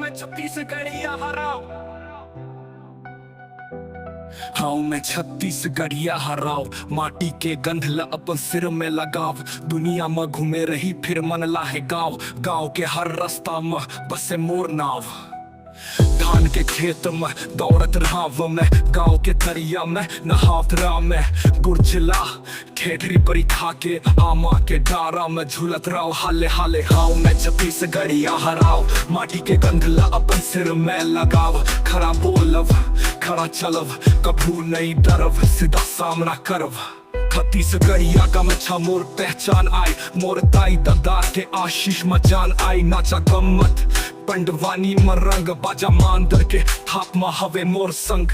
मैं छत्तीसगढ़िया हराओ। हाँ मैं छत्तीसगढ़िया हराओ। माटी के गंध ला अपन सिर में लगाव। दुनिया में घूमे रही फिर मन लाहे गाँव। गाँव के हर रास्ता में बसे मोर नाव। धान के खेत में दौड़त रहा मैं। गाँव के तरिया में नहावत रहा मैं। गुरचिला ठेठरी परी खा के आमा के डारा में झूलत रहो हाले हाले। हाँ मैं छत्तीसगढ़िया हराओ। माटी के गंध ला अपन सिर में लगाव। खरा बोलव खरा चलव कभू नहीं डरव सीधा सामना करव। छत्तीसगढ़िया का मच्छा मोर पहचान आई। मोर ताई दादा के आशीष मचान आई। नाचा गम्मत पंडवानी में रंग बाजा मांदर के थाप में हवे मोर संग।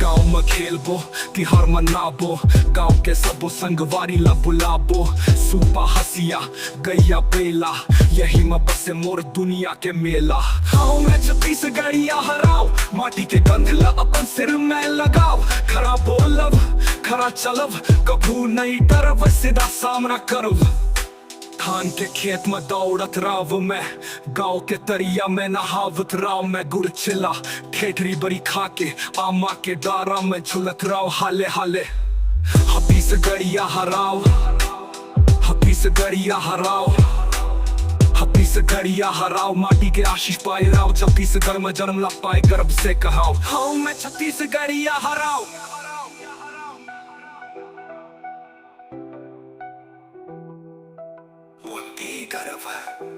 गाँव में खेलबो तिहार मनाबो। गाँव के सबो संगवारी ला बुलाबो। सुपा हसिया गैया बेला यही में बसे मोर दुनिया के मेला। हाँ मैं छत्तीसगढ़िया हराओ। माटी के गंध ला अपन सिर में लगाव। खरा बोलब खरा चलब कभू नहीं डरब सीधा सामना करब। धान के खेत में दौड़त राव मैं। गाँव के तरिया में नहावत राव मैं। गुरचिला ठेठरी बरी खा के आमा के डारा में झुलत राव हाले हाले। छत्तीसगढ़िया हराओ। छत्तीसगढ़िया हराओ। छत्तीसगढ़िया हराओ। माटी के आशीष पाए राव। छत्तीसगढ़ में जन्म ला पाए गर्व से कहाओ। हाँ मैं छत्तीसगढ़िया हराओ। गर्व